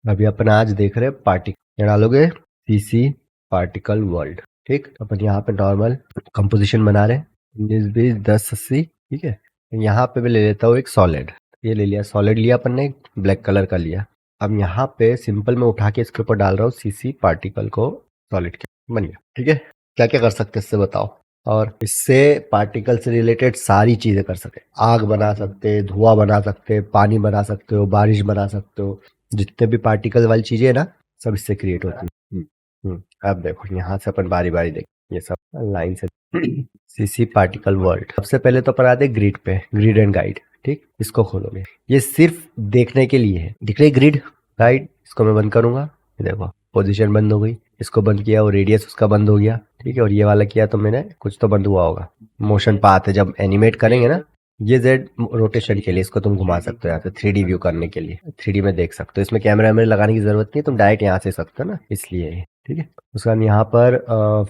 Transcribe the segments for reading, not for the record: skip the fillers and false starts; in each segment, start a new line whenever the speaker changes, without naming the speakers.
अभी अपन आज देख रहे हैं पार्टिकल, डालोगे सीसी पार्टिकल वर्ल्ड। ठीक, अपन यहाँ पे नॉर्मल कंपोजिशन बना रहे हैं 19 20 10 80। ठीक है, यहाँ पे मैं ले लेता हूँ एक सॉलिड, ये ले लिया, सॉलिड लिया अपन ने, ब्लैक कलर का लिया। अब यहाँ पे सिंपल में उठा के इसके ऊपर डाल रहा हूँ सीसी पार्टिकल को, सॉलिड के बन गया। ठीक है, क्या क्या कर सकते हैं इससे बताओ। और इससे पार्टिकल से रिलेटेड सारी चीजें कर सकते, आग बना सकते, धुआं बना सकते, पानी बना सकते हो, बारिश बना सकते हो, जितने भी पार्टिकल वाली चीजें है ना, सब इससे क्रिएट होती है। अब देखो यहाँ से अपन बारी बारी देख, ये सब लाइन से सीसी पार्टिकल वर्ल्ड। सबसे पहले तो अपन आते ग्रिड पे, ग्रिड एंड गाइड। ठीक, इसको खोलोगे, ये सिर्फ देखने के लिए है, दिख रही ग्रिड गाइड। इसको मैं बंद करूंगा, ये देखो पोजीशन बंद हो गई। इसको बंद किया और रेडियस उसका बंद हो गया। ठीक है, और ये वाला किया तो मैंने, कुछ तो बंद हुआ होगा। मोशन पाथ है, जब एनिमेट करेंगे ना, ये जेड रोटेशन के लिए, इसको तुम घुमा सकते हो यहाँ से 3D व्यू करने के लिए, 3D में देख सकते हो। इसमें कैमरा वैमरा लगाने की जरूरत नहीं है, तुम डायरेक्ट यहाँ से सकते हो ना, इसलिए ये। ठीक है, उसके बाद यहाँ पर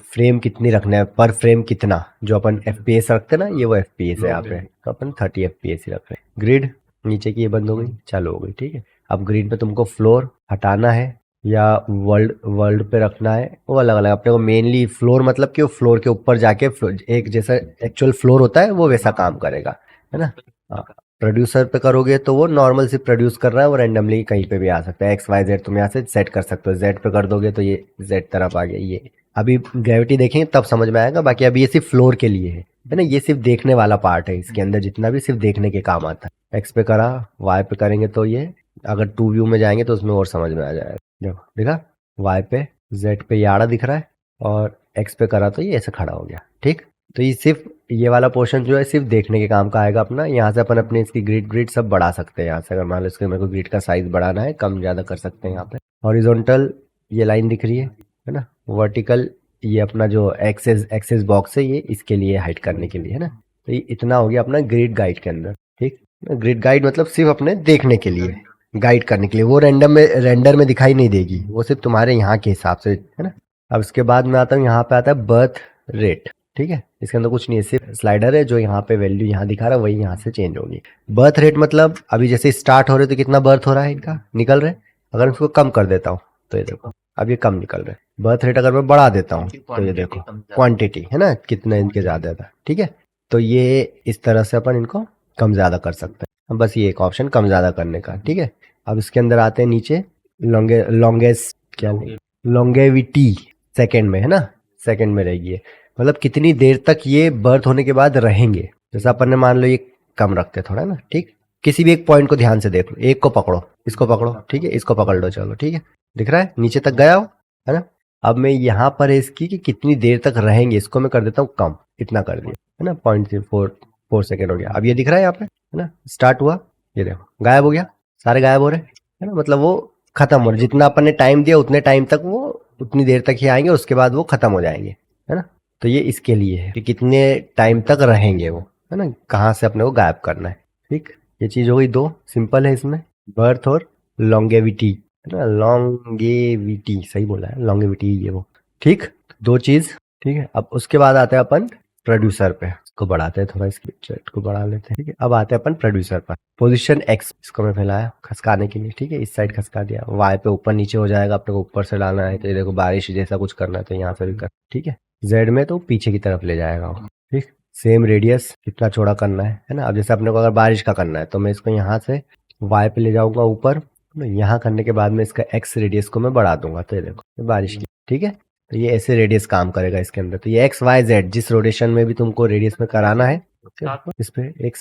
फ्रेम कितनी रखना है, पर फ्रेम कितना, जो अपन FPS रखते हैं ना, ये वो FPS है यहाँ पे, तो अपन 30 FPS ही रख रहे हैं। ग्रिड नीचे की ये बंद हो गई, चालू हो गई। ठीक है, अब ग्रिड पे तुमको फ्लोर हटाना है या वर्ल्ड वर्ल्ड पे रखना है, वो अलग अलग अपने को। मेनली फ्लोर मतलब कि वो फ्लोर के ऊपर जाके एक जैसा एक्चुअल फ्लोर होता है वो वैसा काम करेगा, है ना। हाँ, प्रोड्यूसर पे करोगे तो वो नॉर्मल से प्रोड्यूस कर रहा है, वो रैंडमली कहीं पे भी आ सकता है, XYZ तुम यहाँ से सेट कर सकते हो। जेड पे कर दोगे तो ये जेड तरफ आ गया। ये अभी ग्रेविटी देखेंगे तब समझ में आएगा, बाकी अभी ये सिर्फ फ्लोर के लिए है ना। ये सिर्फ देखने वाला पार्ट है, इसके अंदर जितना भी सिर्फ देखने के काम आता है। एक्स पे करा, वाई पे करेंगे तो ये, अगर 2 व्यू में जाएंगे तो उसमें और समझ में आ जाएगा। देखो देखा, वाई पे, जेड पे याड़ा दिख रहा है, और एक्स पे करा तो ये ऐसे खड़ा हो गया। ठीक, तो ये सिर्फ ये वाला पोर्शन जो है सिर्फ देखने के काम का आएगा अपना। यहाँ से अपन अपने इसकी ग्रिड ग्रिड सब बढ़ा सकते हैं। यहाँ से अगर मान लो इसके मेरे को ग्रिड का साइज बढ़ाना है, कम ज़्यादा कर सकते हैं यहाँ पे। हॉरिजॉन्टल ये लाइन दिख रही है ना। वर्टिकल ये अपना जो एक्सेस एक्सेस बॉक्स है, ये इसके लिए हाइड करने के लिए है ना। तो ये इतना हो गया अपना ग्रिड गाइड के अंदर। ठीक, ग्रिड गाइड मतलब सिर्फ अपने देखने के लिए, गाइड करने के लिए। वो रेंडर में दिखाई नहीं देगी, वो सिर्फ तुम्हारे यहाँ के हिसाब से, है ना। अब इसके बाद में आता हूँ, यहाँ पे आता है बर्थ रेट। ठीक है, इसके अंदर कुछ नहीं है, सिर्फ स्लाइडर है, जो यहाँ पे वैल्यू यहाँ दिखा रहा है वही यहाँ से चेंज होगी। बर्थ रेट मतलब अभी जैसे स्टार्ट हो रहे तो कितना बर्थ हो रहा है इनका, निकल रहे। अगर मैं इसको कम कर देता हूँ तो ये देखो अब ये कम निकल रहे। बर्थ रेट अगर मैं बढ़ा देता हूँ तो ये देखो क्वांटिटी, है ना, कितना इनके ज्यादा था। ठीक है, तो ये इस तरह से अपन इनको कम ज्यादा कर सकते हैं। बस ये एक ऑप्शन कम ज्यादा करने का। ठीक है, अब इसके अंदर आते हैं नीचे, लॉन्गेस्ट क्या, लॉन्गेविटी सेकंड में, है ना, सेकंड में रहेगी ये, मतलब कितनी देर तक ये बर्थ होने के बाद रहेंगे। जैसा अपन ने मान लो ये कम रखते थोड़ा ना। ठीक, किसी भी एक पॉइंट को ध्यान से देख लो, एक को पकड़ो, इसको पकड़ो, ठीक है, इसको पकड़ लो, चलो ठीक है, दिख रहा है नीचे तक गया हो, है ना। अब मैं यहाँ पर है इसकी कि कितनी देर तक रहेंगे, इसको मैं कर देता हूँ कम, इतना कर दिया, है ना, 0.4 सेकेंड हो गया। अब ये दिख रहा है यहाँ पे, है ना, स्टार्ट हुआ, ये देखो गायब हो गया, सारे गायब हो रहे हैं, है ना, मतलब वो खत्म हो रहे। जितना अपन ने टाइम दिया उतने टाइम तक वो, उतनी देर तक ही आएंगे, उसके बाद वो खत्म हो जाएंगे, है ना। तो ये इसके लिए है कि कितने टाइम तक रहेंगे वो, है ना, कहाँ से अपने को गायब करना है। ठीक, ये चीज हो गई दो, सिंपल है इसमें, बर्थ और लॉन्गेविटी, है ना, लॉन्गेविटी सही बोला है, लॉन्गेविटी ये वो। ठीक, दो चीज। ठीक है, अब उसके बाद आते हैं अपन प्रोड्यूसर पे, इसको बढ़ाते हैं थोड़ा, इसकी चैट को बढ़ा लेते हैं। ठीक है, अब आते हैं अपन प्रोड्यूसर पर, पोजीशन एक्स, इसको मैं फैलाया खसकाने के लिए। ठीक है, इस साइड खसका दिया, वाई पे ऊपर नीचे हो जाएगा, अपने को ऊपर से डालना है तो ये देखो बारिश जैसा कुछ करना है तो यहाँ से भी कर। ठीक है, जेड में तो पीछे की तरफ ले जाएगा वो। ठीक, सेम रेडियस कितना चौड़ा करना है ना। अब जैसे अपने को अगर बारिश का करना है तो मैं इसको यहाँ से वाई पे ले जाऊंगा ऊपर, यहाँ करने के बाद में इसका एक्स रेडियस को मैं बढ़ा दूंगा, तो ये देखो बारिश की। ठीक है, तो ये ऐसे रेडियस काम करेगा इसके अंदर। तो ये XYZ जिस रोटेशन में भी तुमको रेडियस में कराना है, इस पे एक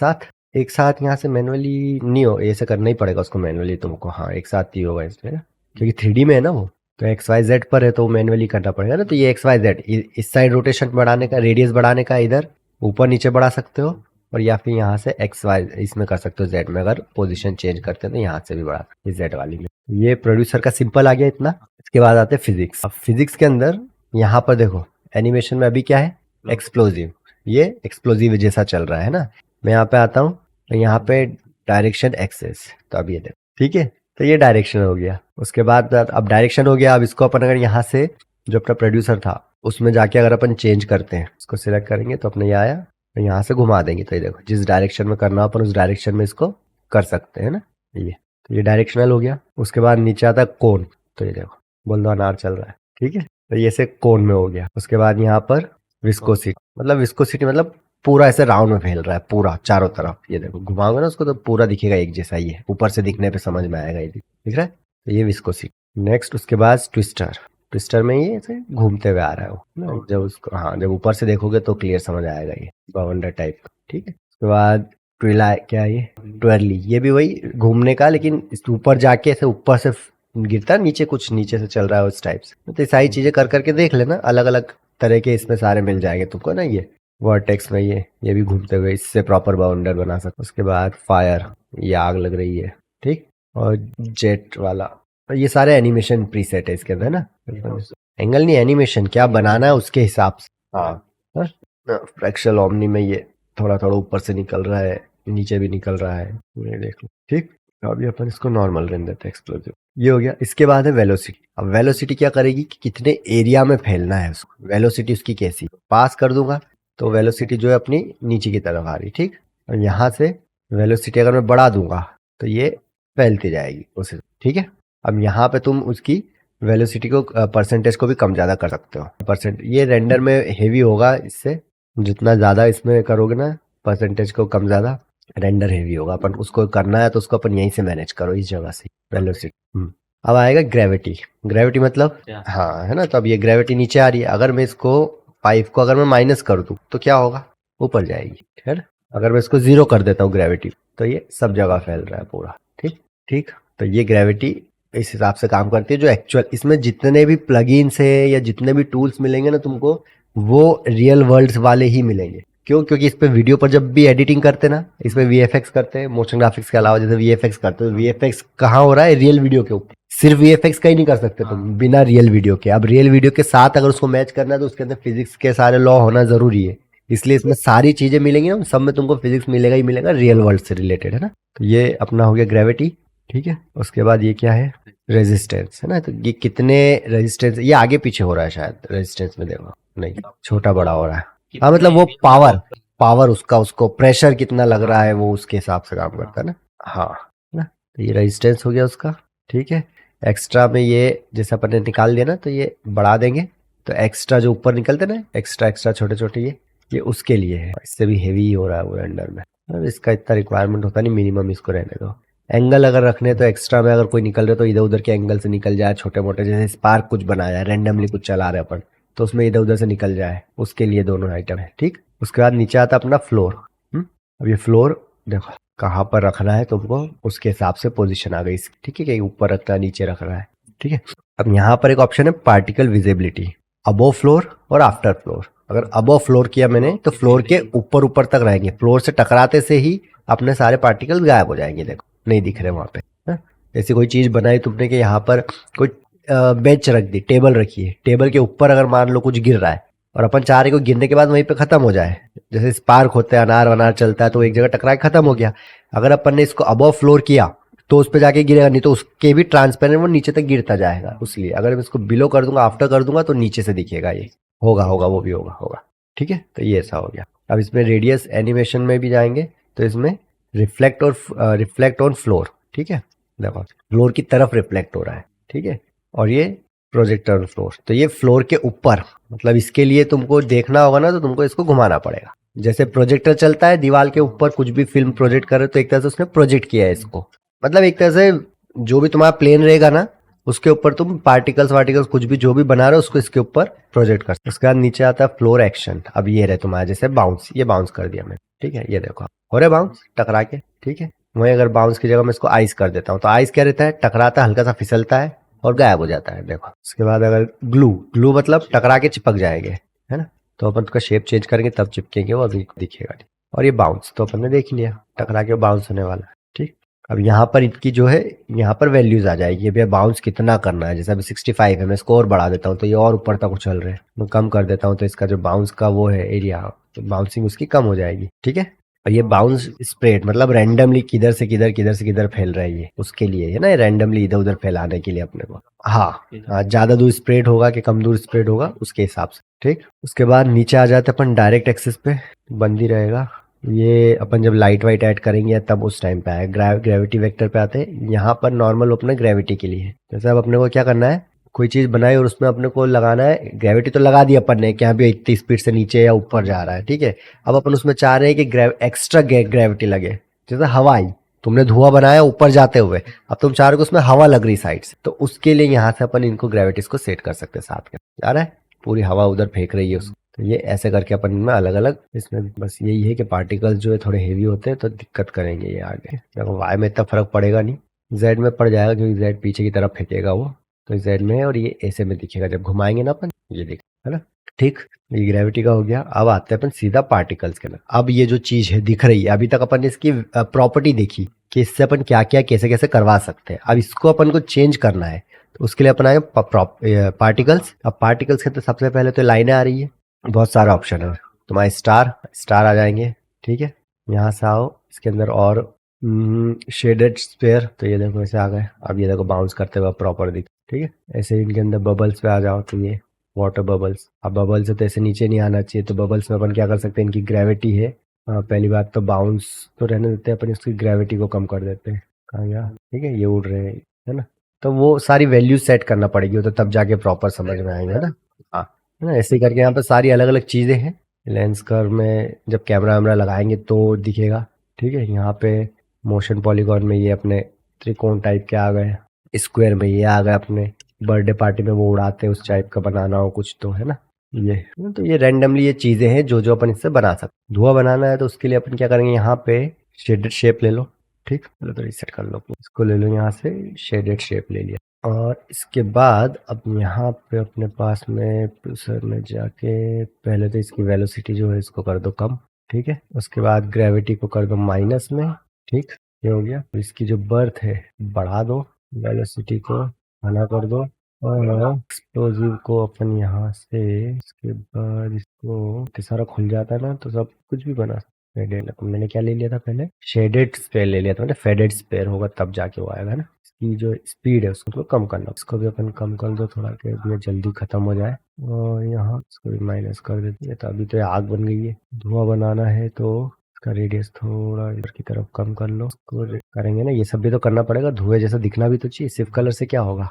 साथ यहाँ से मैनुअली नहीं हो, ऐसे करना ही पड़ेगा उसको मैनुअली तुमको। हाँ, एक साथ ही होगा इसमें ना, क्योंकि 3D में है ना वो, तो XYZ पर है तो मैनुअली करना पड़ेगा ना। तो ये XYZ इस साइड रोटेशन बढ़ाने का, रेडियस बढ़ाने का, इधर ऊपर नीचे बढ़ा सकते हो, और या फिर यहाँ से XY इसमें कर सकते हो, Z में अगर पोजीशन चेंज करते हैं तो यहाँ से भी बढ़ा सकते हैं Z वाली में। ये प्रोड्यूसर का सिंपल आ गया इतना। इसके बाद आते हैं फिजिक्स। अब फिजिक्स के अंदर यहाँ पर देखो एनिमेशन में अभी क्या है, एक्सप्लोजिव, ये एक्सप्लोजिव जैसा चल रहा है ना। मैं यहाँ पे आता हूँ तो यहाँ पे डायरेक्शन एक्सेस, तो अब ये देखो, ठीक है, तो ये डायरेक्शन हो गया। उसके बाद अब डायरेक्शन हो गया, अब इसको अपन अगर यहाँ से जो अपना प्रोड्यूसर था उसमें जाके अगर अपन चेंज करते हैं, इसको सिलेक्ट करेंगे तो अपने ये आया, तो यहाँ से घुमा देंगे तो ये देखो जिस डायरेक्शन में करना अपन उस डायरेक्शन में इसको कर सकते हैं ना। ये ये डायरेक्शनल हो गया। उसके बाद नीचे आता है कोन, तो ये देखो बोल दो अनार चल रहा है, ठीक है, तो ये से कोन में हो गया। उसके बाद यहाँ पर विस्कोसिटी, मतलब विस्कोसिटी मतलब पूरा ऐसे राउंड में फैल रहा है पूरा चारों तरफ। ये देखो घुमाओगे ना उसको तो पूरा दिखेगा एक जैसा ही है, ऊपर से दिखने पे समझ में आएगा ये दिख रहा है, तो ये विस्कोसिटी। नेक्स्ट उसके बाद ट्विस्टर, ट्विस्टर में ये ऐसे घूमते हुए आ रहा है वो ना, जब उसको हाँ जब ऊपर से देखोगे तो क्लियर समझ आएगा ये बाउंडर टाइप का, ठीक है। उसके बाद ट्विला, क्या है ये, ट्वेरली, ये भी वही घूमने का, लेकिन इस ऊपर जाके ऐसे ऊपर से गिरता है नीचे, कुछ नीचे से चल रहा है उस टाइप से। तो ये सारी चीजें कर करके देख लेना, अलग अलग तरह के इसमें सारे मिल जाएंगे तुमको ना। ये वर्टेक्स में ये भी घूमते हुए इससे प्रॉपर बाउंडर बना सकते। उसके बाद फायर, ये आग लग रही है, ठीक। और जेट वाला, और ये सारे एनिमेशन प्रीसेट है इसके अंदर ना, एंगल नहीं एनिमेशन, क्या बनाना है उसके हिसाब से। हाँ फ्रैक्शनल ओमनी में ये थोड़ा थोड़ा ऊपर से निकल रहा है, नीचे भी निकल रहा है, ये देख लो, ठीक। अभी अपन इसको नॉर्मल रहने देते हैं, एक्सप्लोसिव, ये हो गया। इसके बाद है वेलोसिटी। अब वेलोसिटी क्या करेगी कि कितने एरिया में फैलना है उसको, वेलोसिटी उसकी कैसी, पास कर दूंगा तो वेलोसिटी जो है अपनी नीचे की तरफ आ रही, ठीक। और यहाँ से वेलोसिटी अगर मैं बढ़ा दूंगा तो ये फैलती जाएगी उसे, ठीक है। अब यहाँ पे तुम उसकी वेलोसिटी को परसेंटेज को भी कम ज़्यादा कर सकते हो। परसेंट ये रेंडर में हेवी होगा, इससे जितना ज़्यादा इसमें करोगे ना परसेंटेज को कम ज़्यादा, रेंडर हेवी होगा। अपन उसको करना है तो उसको अपन यहीं से मैनेज करो, इस जगह से वेलोसिटी। अब आएगा ग्रेविटी। ग्रेविटी मतलब हाँ है ना, तो अब ये ग्रेविटी नीचे आ रही है, अगर मैं इसको 5 को अगर मैं माइनस कर दूं तो क्या होगा, ऊपर जाएगी, है ना। अगर मैं इसको 0 कर देता हूँ ग्रेविटी, तो ये सब जगह फैल रहा है पूरा, ठीक ठीक। तो ये ग्रेविटी इस हिसाब से काम करती है। जो एक्चुअल इसमें जितने भी प्लगइन्स है या जितने भी टूल्स मिलेंगे ना तुमको, वो रियल वर्ल्ड्स वाले ही मिलेंगे। क्यों, क्योंकि इस पे वीडियो पर जब भी एडिटिंग करते ना, इसमें वीएफएक्स करते हैं, मोशन ग्राफिक्स के अलावा जैसे वीएफएक्स करते हैं, वीएफएक्स कहाँ हो रहा है, रियल वीडियो के ऊपर। सिर्फ वीएफएक्स का ही नहीं कर सकते तुम बिना रियल वीडियो के। अब रियल वीडियो के साथ अगर उसको मैच करना है तो उसके अंदर फिजिक्स के सारे लॉ होना जरूरी है, इसलिए इसमें सारी चीजें मिलेंगी ना, सब में तुमको फिजिक्स मिलेगा ही मिलेगा, रियल वर्ल्ड से रिलेटेड, है ना। तो ये अपना हो गया ग्रेविटी, ठीक है। उसके बाद ये क्या है, रेजिस्टेंस, है ना। तो ये कितने रेजिस्टेंस, ये आगे पीछे हो रहा है शायद रेजिस्टेंस में, देखो नहीं छोटा बड़ा हो रहा है। हाँ मतलब वो पावर, पावर उसका, उसको प्रेशर कितना लग रहा है वो उसके हिसाब से काम करता है ना। हाँ ना, तो ये रेजिस्टेंस हो गया उसका, ठीक है। एक्स्ट्रा में ये जैसे अपन ने निकाल दिया ना, तो ये बढ़ा देंगे, तो एक्स्ट्रा जो ऊपर निकलते ना एक्स्ट्रा एक्स्ट्रा छोटे छोटे, ये उसके लिए है। इससे भी हेवी हो रहा है वो रेंडर में, अब इसका इतना रिक्वायरमेंट होता नहीं, मिनिमम इसको रहने दो। एंगल अगर रखने तो एक्स्ट्रा में अगर कोई निकल रहे तो इधर उधर के एंगल से निकल जाए, छोटे मोटे, जैसे स्पार्क कुछ बनाया है रेंडमली कुछ चला रहे अपन, तो उसमें इधर उधर से निकल जाए, उसके लिए दोनों आइटम है, ठीक। उसके बाद नीचे आता अपना फ्लोर। अब ये फ्लोर देखो कहाँ पर रखना है तुमको, उसके हिसाब से पोजीशन आ गई, ठीक है, कहीं ऊपर रखना है नीचे रखना है, ठीक है। अब यहाँ पर एक ऑप्शन है पार्टिकल विजिबिलिटी, अबोव फ्लोर और आफ्टर फ्लोर। अगर अबोव फ्लोर किया मैंने तो फ्लोर के ऊपर ऊपर तक रहेंगे, फ्लोर से टकराते से ही अपने सारे पार्टिकल गायब हो जाएंगे, देखो नहीं दिख रहे वहां पे। ऐसी कोई चीज बनाई तुमने कि यहाँ पर कोई बेंच रख दी, टेबल रखी है, टेबल के ऊपर अगर मान लो कुछ गिर रहा है और अपन चाह रहे को गिरने के बाद वहीं पे खत्म हो जाए, जैसे स्पार्क होते हैं, अनार वनार चलता है तो एक जगह टकरा के खत्म हो गया। अगर अपन ने इसको अबव फ्लोर किया तो उस पर जाके गिरेगा, नहीं तो उसके भी ट्रांसपेरेंट वो नीचे तक गिरता जाएगा। इसलिए अगर मैं इसको बिलो कर दूंगा, आफ्टर कर दूंगा, तो नीचे से दिखेगा, ये होगा होगा वो भी होगा होगा, ठीक है। तो ये ऐसा हो गया। अब इसमें रेडियस एनिमेशन में भी जाएंगे तो इसमें रिफ्लेक्ट ऑन फ्लोर, ठीक है, देखो फ्लोर की तरफ रिफ्लेक्ट हो रहा है, ठीक है। और ये प्रोजेक्टर फ्लोर, तो ये फ्लोर के ऊपर, मतलब इसके लिए तुमको देखना होगा ना, तो तुमको इसको घुमाना पड़ेगा। जैसे प्रोजेक्टर चलता है दीवार के ऊपर, कुछ भी फिल्म प्रोजेक्ट करे तो एक तरह से उसने प्रोजेक्ट किया है इसको, मतलब एक तरह से जो भी तुम्हारा प्लेन रहेगा ना उसके ऊपर तुम पार्टिकल्स वार्टिकल्स कुछ भी जो भी बना रहे हो उसको इसके ऊपर प्रोजेक्ट कर। उसके बाद नीचे आता है फ्लोर एक्शन। अब ये रहे तुम्हारा जैसे बाउंस, ये बाउंस कर दिया मैंने, ठीक है, ये देखो हो रहा है बाउंस टकरा के, ठीक है। वहीं अगर बाउंस की जगह मैं इसको आइस कर देता हूँ तो आइस क्या रहता है, टकराता है, हल्का सा फिसलता है और गायब हो जाता है, देखो। उसके बाद अगर ग्लू, ग्लू मतलब टकरा के चिपक जाएंगे, है ना, तो अपन उसका शेप चेंज करेंगे तब चिपकेंगे, वो अभी दिखेगा नहीं। और ये बाउंस तो अपन ने देख लिया, टकरा के बाउंस होने वाला है, ठीक। अब यहाँ पर इनकी जो है यहाँ पर वैल्यूज आ जाएगी, भैया बाउंस कितना करना है, जैसे अभी 65 है, मैं इसको और बढ़ा देता हूँ तो ये और ऊपर तक उछल रहे हैं, मैं कम कर देता हूँ तो इसका जो बाउंस का वो है एरिया, तो बाउंसिंग उसकी कम हो जाएगी, ठीक है। और ये बाउंस स्प्रेड मतलब रैंडमली किधर से किधर फैल रहा है, ये उसके लिए है ना, रैंडमली इधर उधर फैलाने के लिए अपने को। हाँ ज्यादा दूर स्प्रेड होगा कि कम दूर स्प्रेड होगा उसके हिसाब से, ठीक। उसके बाद नीचे आ जाते अपन डायरेक्ट एक्सेस पे, बंद ही रहेगा, ये अपन जब लाइट वाइट ऐड करेंगे तब उस टाइम पे आएगा। ग्रेविटी वेक्टर पे आते हैं, यहाँ पर नॉर्मल अपने ग्रेविटी के लिए है। जैसे अब अपने को क्या करना है, कोई चीज बनाई और उसमें अपने को लगाना है ग्रेविटी, तो लगा दी अपन ने कि यहाँ भी इतनी स्पीड से नीचे या ऊपर जा रहा है, ठीक है। अब अपन उसमें चाह रहे हैं कि एक्स्ट्रा ग्रेविटी लगे। जैसे हवा आई, तुमने धुआं बनाया ऊपर जाते हुए, अब तुम चाह रहे हो कि उसमें हवा लग रही साइड से, तो उसके लिए यहाँ से अपन इनको ग्रेविटीज को सेट कर सकते हैं साथ में। जा रहा है, पूरी हवा उधर फेंक रही है उसको, तो ये ऐसे करके अपन इनमें अलग अलग, इसमें बस यही है कि पार्टिकल्स जो है थोड़े हेवी होते हैं तो दिक्कत करेंगे ये आगे। देखो वाई में इतना फर्क पड़ेगा नहीं, जेड में पड़ जाएगा क्योंकि जेड पीछे की तरफ फेंकेगा वो, तो जेड में है और ये ऐसे में दिखेगा जब घुमाएंगे ना अपन, ये देख, है ना। ठीक, ये ग्रेविटी का हो गया। अब आते हैं अपन सीधा पार्टिकल्स के अंदर। अब ये जो चीज है दिख रही है, अभी तक अपन ने इसकी प्रॉपर्टी देखी कि इससे अपन क्या क्या कैसे कैसे करवा सकते हैं। अब इसको अपन को चेंज करना है, तो उसके लिए अपन आए पार्टिकल्स। अब पार्टिकल्स के अंदर सबसे पहले तो लाइनें आ रही है, बहुत सारा ऑप्शन है। तुम्हारे स्टार स्टार आ जाएंगे, ठीक है। यहाँ से आओ इसके अंदर और शेडेड स्फीयर, तो ये देखो ऐसे आ गए। अब ये देखो बाउंस करते हुए प्रॉपर दिख, ठीक है। ऐसे ही इनके अंदर बबल्स पे आ जाओ, तो ये वाटर बबल्स। अब बबल्स से तो ऐसे नीचे नहीं आना चाहिए, तो बबल्स में अपन क्या कर सकते हैं, इनकी ग्रेविटी है। पहली बात तो बाउंस तो रहने देते हैं अपन, इसकी ग्रेविटी को कम कर देते हैं। कहाँ गया, ठीक है, ये उड़ रहे हैं, है ना। तो वो सारी वैल्यू सेट करना पड़ेगी, वो तो तब जाके प्रॉपर समझ में आएंगे, है ना। हाँ, है ना। ऐसे करके यहाँ पे सारी अलग अलग चीज़ें हैं। लेंस कर्व में जब कैमरा वैमरा लगाएंगे तो दिखेगा, ठीक है। यहाँ पे मोशन पॉलीगॉन में ये अपने त्रिकोण टाइप के आ गए, स्क्वायर में ये आ गए अपने, बर्थडे पार्टी में वो उड़ाते हैं उस टाइप का बनाना हो कुछ, तो है ना। ये तो ये रैंडमली ये चीज़ें हैं जो जो अपन इससे बना सकते। धुआं बनाना है तो उसके लिए अपन क्या करेंगे, यहाँ पे शेडेड शेप ले लो, ठीक। चलो तो रिसेट कर लो, इसको ले लो, यहाँ से शेडेड शेप ले लिया। और इसके बाद अब यहाँ पे अपने पास में प्रोसेसर में जाके पहले तो इसकी वेलोसिटी जो है इसको कर दो कम, ठीक है। उसके बाद ग्रेविटी को कर दो माइनस में, ठीक, ये हो गया। इसकी जो बर्थ है बढ़ा दो, वेलोसिटी को मना कर दो, और एक्सप्लोजिव को अपन यहाँ से, इसके बाद इसको इतना सारा खुल जाता है ना तो सब कुछ भी बना सकते हैं। मैंने क्या ले लिया था पहले, शेडेड स्पेयर ले लिया था, मतलब फेडेड स्पेयर होगा तब जाके वो आएगा ना। इसकी जो स्पीड है उसको कम करना, इसको भी अपन कम कर दो थोड़ा, कि ये जल्दी खत्म हो जाए। और यहाँ इसको भी माइनस कर देते हैं, तो अभी तो ये आग बन गई है। धुआं बनाना है तो इसका रेडियस थोड़ा इधर की तरफ कम कर लो, इसको करेंगे ना। ये सब भी तो करना पड़ेगा, धुएं जैसा दिखना भी तो चाहिए, सिर्फ कलर से क्या होगा।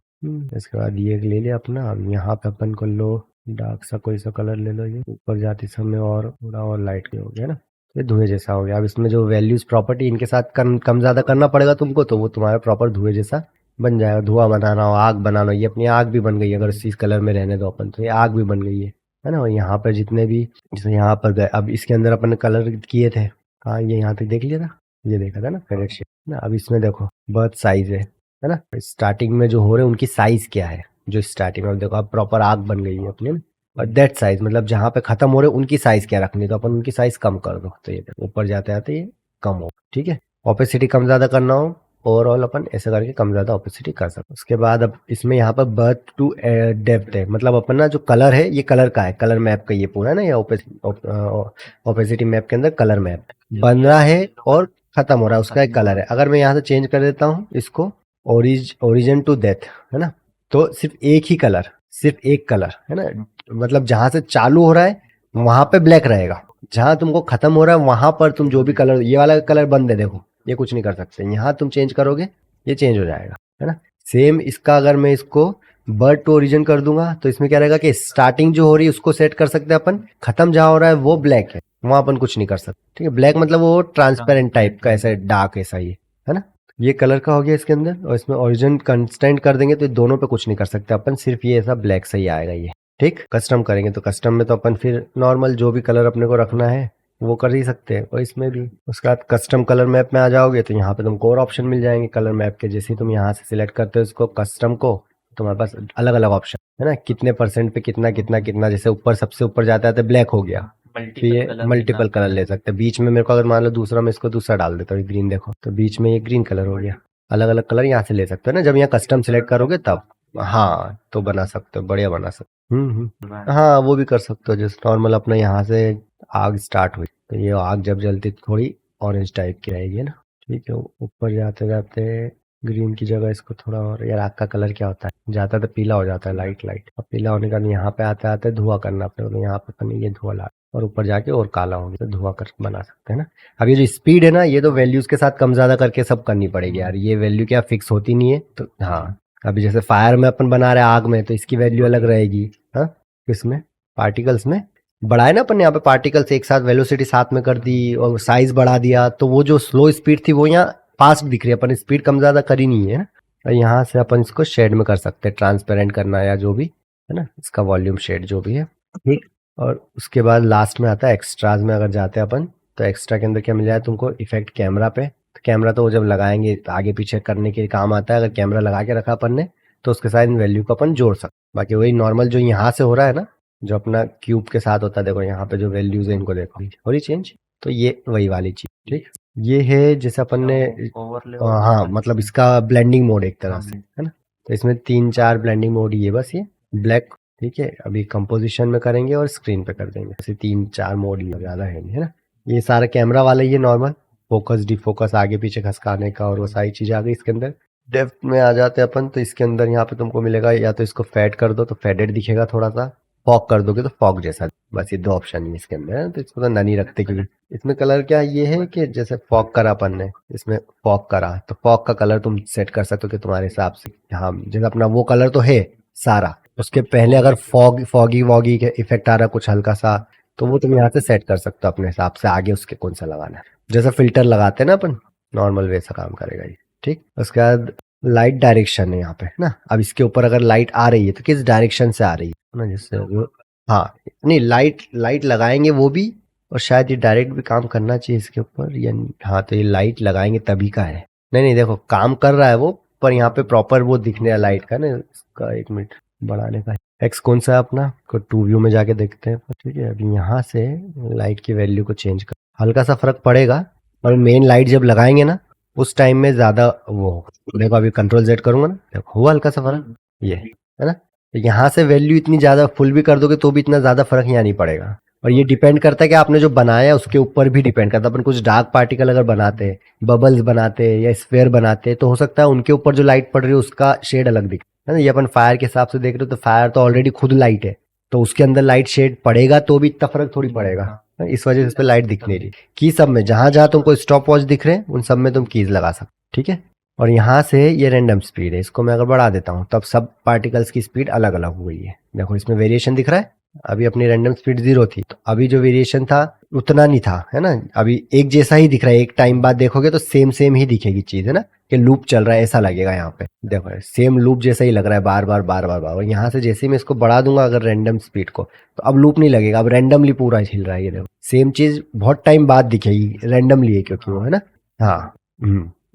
इसके बाद ये ले लिया अपना। अब यहाँ पे अपन को लो डार्क सा कोई सा कलर ले लो, ये ऊपर जाते समय और थोड़ा और लाइट हो गया ना, ये धुएं जैसा हो गया। अब इसमें जो वैल्यूज प्रॉपर्टी इनके साथ कम ज्यादा करना पड़ेगा तुमको, तो वो तुम्हारा प्रॉपर धुएं जैसा बन जाएगा। धुआं बनाना हो, आग बनाना हो, ये अपनी आग भी बन गई अगर इस कलर में रहने दो अपन, तो ये आग भी बन गई है ना। और यहाँ पर जितने भी, जैसे यहाँ पर गए, अब इसके अंदर अपन ने कलर किए थे, हाँ ये यहाँ तक देख लिया था, ये देखा था ना फेरेट शेप ना। अब इसमें देखो बर्थ साइज है ना, स्टार्टिंग में जो हो रहे हैं उनकी साइज क्या है, जो स्टार्टिंग में देखो अब प्रॉपर आग बन गई है अपनी ना। और दैट साइज मतलब जहाँ पे खत्म हो रहे हैं उनकी साइज क्या रखनी है, तो अपन उनकी साइज कम कर दो, तो ये ऊपर जाते जाते ये कम हो, ठीक है। ऑपेसिटी कम ज्यादा करना हो, ओवरऑल अपन ऐसे करके कम ज्यादा ऑपेसिटी कर सकते। उसके बाद अब इसमें यहाँ पर बर्थ टू डेप्थ है, मतलब अपन ना जो कलर है ये कलर का है, कलर मैप का ये पूरा ना, ये ऑपेसिटी मैप के अंदर कलर मैप बन रहा है और खत्म हो रहा है, उसका एक कलर है। अगर मैं यहाँ से चेंज कर देता हूँ इसको ओरिजिन टू डेथ, है ना, तो सिर्फ एक ही कलर, सिर्फ एक कलर, है ना। मतलब जहां से चालू हो रहा है वहां पे ब्लैक रहेगा, जहां तुमको खत्म हो रहा है वहां पर तुम जो भी कलर, ये वाला कलर बंद है देखो, ये कुछ नहीं कर सकते। यहाँ तुम चेंज करोगे ये चेंज हो जाएगा, है ना। सेम इसका अगर मैं इसको बर्ड टू ओरिजिन कर दूंगा तो इसमें क्या रहेगा कि स्टार्टिंग जो हो रही है उसको सेट कर सकते हैं अपन, खत्म जहां हो रहा है वो ब्लैक है, वहां अपन कुछ नहीं कर सकते, ठीक है। ब्लैक मतलब वो ट्रांसपेरेंट टाइप का, ऐसा डार्क ऐसा ही है ना। ये कलर का हो गया इसके अंदर, और इसमें ओरिजिन कंस्टेंट कर देंगे तो ये दोनों पे कुछ नहीं कर सकते अपन, सिर्फ ये ऐसा ब्लैक सही आएगा ये, ठीक। कस्टम करेंगे तो कस्टम में तो अपन फिर नॉर्मल जो भी कलर अपने को रखना है वो कर ही सकते हैं, और इसमें भी। उसके बाद कस्टम कलर मैप में आ जाओगे तो यहाँ पे तुमको और ऑप्शन मिल जाएंगे कलर मैप के। जैसे ही तुम यहाँ से सिलेक्ट करते हो इसको कस्टम को, तुम्हारे पास अलग अलग ऑप्शन है ना, कितने परसेंट पे कितना कितना कितना। जैसे ऊपर सबसे ऊपर जाता है तो ब्लैक हो गया, फिर ये मल्टीपल कलर ले सकते हैं। बीच में मेरे को अगर मान लो दूसरा, मैं इसको दूसरा डाल देता हूँ ग्रीन, देखो तो बीच में ये ग्रीन कलर हो गया। अलग अलग कलर यहाँ से ले सकते हो ना, जब यहाँ कस्टम सिलेक्ट करोगे तब। हाँ तो बना सकते हो, बढ़िया बना सकते हो। हाँ वो भी कर सकते हो। जैसे नॉर्मल अपना यहाँ से आग स्टार्ट हुई तो ये आग जब जलती थोड़ी ऑरेंज टाइप की रहेगी ना, ठीक है। ऊपर जाते जाते ग्रीन की जगह इसको थोड़ा और, यार आग का कलर क्या होता है, जाता तो पीला हो जाता है लाइट लाइट। अब पीला होने का यहाँ पे आते आते धुआं करना अपने को, तो यहाँ पे अपने ये धुआं ला और ऊपर जाके और काला हो गया तो धुआं कर बना सकते हैं ना। अब ये जो स्पीड है ना, ये तो वैल्यूज के साथ कम ज्यादा करके सब करनी पड़ेगी यार, ये वैल्यू क्या फिक्स होती नहीं है तो हाँ। अभी जैसे फायर में अपन बना रहे हैं आग में, तो इसकी वैल्यू अलग रहेगी। हाँ, किसमें, पार्टिकल्स में बढ़ाए ना अपन, यहाँ पे पार्टिकल्स एक साथ वेलोसिटी साथ में कर दी और साइज बढ़ा दिया, तो वो जो स्लो स्पीड थी वो यहाँ फास्ट दिख रही है, अपन स्पीड कम ज्यादा करी नहीं है ना। और यहाँ से अपन इसको शेड में कर सकते हैं, ट्रांसपेरेंट करना या जो भी है ना, इसका वॉल्यूम शेड जो भी है, ठीक। और उसके बाद लास्ट में आता है एक्स्ट्राज में अगर जाते हैं अपन, तो एक्स्ट्रा के अंदर क्या मिल जाए तुमको, इफेक्ट कैमरा पे। तो कैमरा तो वो जब लगाएंगे तो आगे पीछे करने के काम आता है, अगर कैमरा लगा के रखा अपन ने तो उसके साथ इन वैल्यू को अपन जोड़ सकते। बाकी वही नॉर्मल जो यहाँ से हो रहा है ना, जो अपना क्यूब के साथ होता है, देखो यहाँ पे जो वैल्यूज है इनको देखो हो रही चेंज, तो ये वही वाली चीज, ठीक। ये है जैसे अपन ने हाँ मतलब इसका ब्लेंडिंग मोड एक तरह से है ना। तो इसमें 3-4 ब्लेंडिंग मोड ही है बस, ये ब्लैक, ठीक है। अभी कंपोजिशन में करेंगे और स्क्रीन पे कर देंगे, ऐसे 3-4 मोड ही, ज्यादा है नहीं है ना। ये सारा कैमरा वाला ही है नॉर्मल, फोकस डिफोकस आगे पीछे खसकाने का और वो सारी चीजें आ गई इसके अंदर। डेप्थ में आ जाते हैं अपन, तो इसके अंदर यहाँ पे तुमको मिलेगा, या तो इसको फेड कर दो तो फेडेड दिखेगा थोड़ा सा, फॉग कर दोगे तो फॉग जैसा, बस ये 2 ऑप्शन है इसके अंदर है। तो इसको तो ननी रखते, क्योंकि इसमें कलर क्या ये है कि जैसे फॉग करा अपन ने, इसमें फॉग करा तो फॉग का कलर तुम सेट कर सकते हो कि तुम्हारे हिसाब से, हाँ जैसे अपना वो कलर तो है सारा, उसके पहले अगर फॉगी वॉगी के इफेक्ट आ रहा है कुछ हल्का सा, तो वो तुम यहाँ से सेट कर सकते हो अपने हिसाब से, आगे उसके कौन सा लगाना है, जैसा फिल्टर लगाते हैं ना अपन नॉर्मल वैसा काम करेगा ये, ठीक। उसके बाद लाइट डायरेक्शन है यहाँ पे ना, अब इसके ऊपर अगर लाइट आ रही है तो किस डायरेक्शन से आ रही है ना, जैसे वो, हाँ नहीं लाइट लाइट लगाएंगे वो भी, और शायद ये डायरेक्ट भी काम करना चाहिए इसके ऊपर या हाँ, तो ये लाइट लगाएंगे तभी का है। नहीं नहीं देखो काम कर रहा है वो, पर यहाँ पे प्रॉपर वो दिखने है लाइट का ना, इसका 1 मिनट बढ़ाने का एक्स कौन सा है अपना, को 2 व्यू में जाके देखते हैं, ठीक है। अभी यहाँ से लाइट की वैल्यू को चेंज कर, हल्का सा फर्क पड़ेगा, और मेन लाइट जब लगाएंगे ना उस टाइम में ज्यादा वो, देखो अभी कंट्रोल जेड करूंगा ना, देखो हुआ हल्का सा फर्क, ये है ना। तो यहाँ से वैल्यू इतनी ज्यादा फुल भी कर दोगे तो भी इतना ज्यादा फर्क यहाँ नहीं पड़ेगा। और ये डिपेंड करता है कि आपने जो बनाया है उसके ऊपर भी डिपेंड करता है। अपन कुछ डार्क पार्टिकल अगर बनाते हैं, बबल्स बनाते हैं या स्फेयर बनाते हैं, तो हो सकता है उनके ऊपर जो लाइट पड़ रही है उसका शेड अलग दिखे, है ना। ये अपन फायर के हिसाब से देख रहे हो, तो फायर तो ऑलरेडी खुद लाइट है, तो उसके अंदर लाइट शेड पड़ेगा तो भी इतना फर्क थोड़ी पड़ेगा, इस वजह से इस पे लाइट दिख नहीं रही। की सब में जहां जहां तुमको स्टॉप वॉच दिख रहे हैं उन सब में तुम कीज लगा सकते, ठीक है। और यहाँ से ये रैंडम स्पीड है, इसको मैं अगर बढ़ा देता हूँ तब सब पार्टिकल्स की स्पीड अलग अलग हो गई है, देखो इसमें वेरिएशन दिख रहा है। अभी अपनी रैंडम स्पीड 0 थी, तो अभी जो वेरिएशन था उतना नहीं था, है ना। अभी एक जैसा ही दिख रहा है, एक टाइम बाद देखोगे तो सेम सेम ही दिखेगी चीज, है ना, कि लूप चल रहा है ऐसा लगेगा। यहाँ पे देखो सेम लूप जैसा ही लग रहा है, बार बार बार बार बार। और यहाँ से जैसे ही मैं इसको बढ़ा दूंगा अगर रैंडम स्पीड को, तो अब लूप नहीं लगेगा, अब रैंडमली पूरा हिल रहा है, ये देखो सेम चीज बहुत टाइम बाद दिखेगी, रैंडमली है क्योंकि वो, है ना। हाँ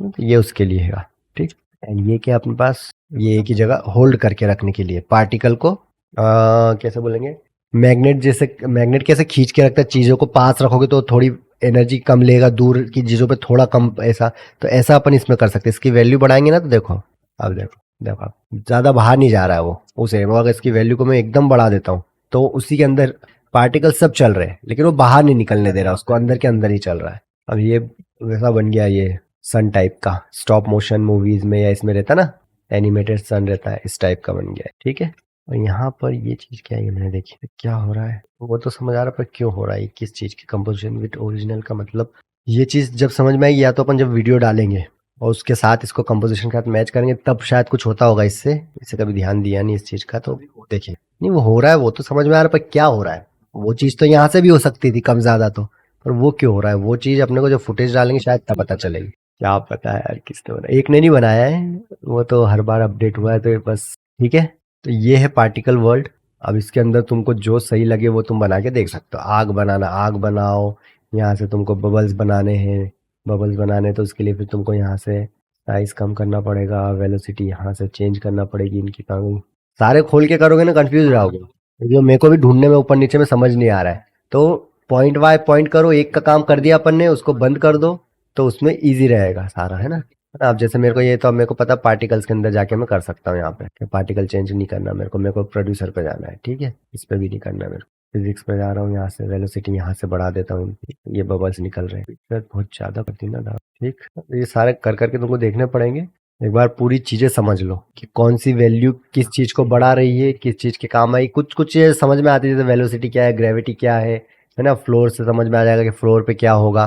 तो ये उसके लिए है, ठीक। एंड ये क्या अपने पास, ये एक ही जगह होल्ड करके रखने के लिए पार्टिकल को, कैसे बोलेंगे, मैग्नेट जैसे, मैग्नेट कैसे खींच के रखता है चीजों को, पास रखोगे तो थोड़ी एनर्जी कम लेगा, दूर की चीजों पे थोड़ा कम, ऐसा। तो ऐसा अपन इसमें कर सकते हैं, इसकी वैल्यू बढ़ाएंगे ना, तो देखो अब देखो देखो अब ज्यादा बाहर नहीं जा रहा है वो उसे, अगर इसकी वैल्यू को मैं एकदम बढ़ा देता हूँ तो उसी के अंदर पार्टिकल सब चल रहे हैं, लेकिन वो बाहर नहीं निकलने दे रहा, उसको अंदर के अंदर ही चल रहा है। अब ये वैसा बन गया, ये सन टाइप का, स्टॉप मोशन मूवीज में या इसमें रहता ना, एनिमेटेड सन रहता है, इस टाइप का बन गया है, ठीक है। और यहाँ पर ये चीज क्या है, मैंने देखी क्या हो रहा है वो तो समझ आ रहा है, पर क्यों हो रहा है, किस चीज की कंपोजिशन विद ओरिजिनल का मतलब, ये चीज जब समझ में आएगी, या तो अपन जब वीडियो डालेंगे और उसके साथ इसको कंपोजिशन के साथ मैच करेंगे तब शायद कुछ होता होगा इससे, इसे कभी ध्यान दिया नहीं इस चीज का, तो देखिए नहीं वो हो रहा है, वो तो समझ में आ रहा है, पर क्या हो रहा है, वो चीज तो यहाँ से भी हो सकती थी कम ज्यादा तो, पर वो क्यों हो रहा है, वो चीज अपने को जो फुटेज डालेंगे शायद तब पता चलेगी। क्या पता है यार किसने बनाया, एक ने नहीं बनाया है, वो तो हर बार अपडेट हुआ है तो बस, ठीक है। तो ये है पार्टिकल वर्ल्ड। अब इसके अंदर तुमको जो सही लगे वो तुम बना के देख सकते हो, आग बनाना आग बनाओ, यहाँ से तुमको बबल्स बनाने हैं, बबल्स बनाने तो उसके लिए फिर तुमको यहाँ से साइज कम करना पड़ेगा, वेलोसिटी यहाँ से चेंज करना पड़ेगी इनकी कागज, सारे खोल के करोगे ना कंफ्यूज रहोगे, जो मेरे को भी ढूंढने में ऊपर नीचे में समझ नहीं आ रहा है। तो पॉइंट बाय पॉइंट करो, एक का काम कर दिया अपन ने, उसको बंद कर दो, तो उसमें इजी रहेगा सारा, है ना। अब जैसे मेरे को ये, तो अब मेरे को पता पार्टिकल्स के अंदर जाके मैं कर सकता हूँ, यहाँ पे पार्टिकल चेंज नहीं करना मेरे को प्रोड्यूसर पे जाना है, ठीक है, इस पे भी नहीं करना मेरे को, फिजिक्स पे जा रहा हूँ, यहाँ से वेलोसिटी यहाँ से बढ़ा देता हूँ, ये बबल्स निकल रहे हैं, फिर बहुत ज्यादा करती ना दाब, ठीक। ये सारे कर करके तुमको देखने पड़ेंगे, एक बार पूरी चीजें समझ लो कि कौन सी वैल्यू किस चीज को बढ़ा रही है, किस चीज के काम आई, कुछ कुछ चीजें समझ में आती है, जैसे वेलोसिटी क्या है, ग्रेविटी क्या है, है ना, फ्लोर से समझ में आ जाएगा कि फ्लोर पे क्या होगा,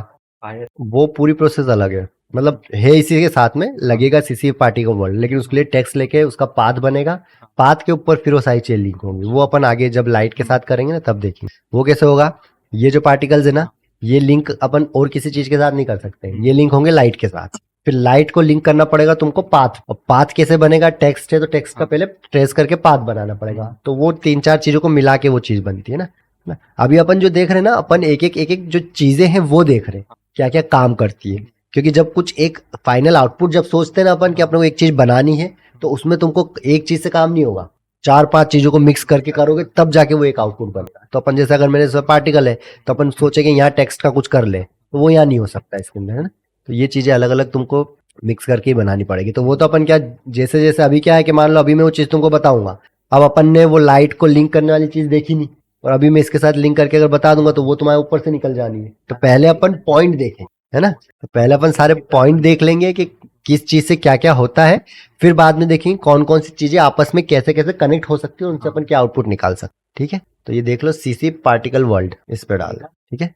वो पूरी प्रोसेस अलग है। मतलब है इसी के साथ में लगेगा सीसी पार्टिकल वर्ल्ड, लेकिन उसके लिए टेक्स्ट लेके उसका पाथ बनेगा, पाथ के ऊपर फिर वो सारी चीजें लिंक होंगी। वो अपन आगे जब लाइट के साथ करेंगे ना तब देखेंगे वो कैसे होगा। ये जो पार्टिकल्स है ना, ये लिंक अपन और किसी चीज के साथ नहीं कर सकते, ये लिंक होंगे लाइट के साथ। फिर लाइट को लिंक करना पड़ेगा तुमको पाथ, और पाथ कैसे बनेगा, टेक्स्ट है तो टेक्स्ट का पहले ट्रेस करके पाथ बनाना पड़ेगा, तो वो 3-4 चीजों को मिला के वो चीज बनती है ना। अभी अपन जो देख रहे हैं ना, अपन एक एक जो चीजें हैं वो देख रहे हैं क्या क्या काम करती है। क्योंकि जब कुछ एक फाइनल आउटपुट जब सोचते हैं ना अपन कि अपने को एक चीज बनानी है, तो उसमें तुमको एक चीज से काम नहीं होगा, 4-5 चीजों को मिक्स करके करोगे तब जाके वो एक आउटपुट बनता है। तो अपन जैसे अगर मेरे पार्टिकल है तो अपन सोचेंगे यहाँ टेक्स्ट का कुछ कर ले, तो वो यहाँ नहीं हो सकता इसके अंदर, है ना। तो ये चीजें अलग अलग तुमको मिक्स करके ही बनानी पड़ेगी। तो वो तो अपन क्या, जैसे जैसे अभी क्या है कि मान लो अभी मैं वो चीज तुमको बताऊंगा, अब अपन ने वो लाइट को लिंक करने वाली चीज देखी नहीं, और अभी मैं इसके साथ लिंक करके अगर बता दूंगा तो वो तुम्हारे ऊपर से निकल जानी है। तो पहले अपन पॉइंट देखें, है ना, तो पहले अपन सारे पॉइंट देख लेंगे कि किस चीज से क्या क्या होता है, फिर बाद में देखेंगे कौन कौन सी चीजें आपस में कैसे कैसे कनेक्ट हो सकती है, उनसे अपन क्या आउटपुट निकाल सकते हैं। ठीक है, तो ये देख लो सीसी पार्टिकल वर्ल्ड, इस पे डाल दो। ठीक है।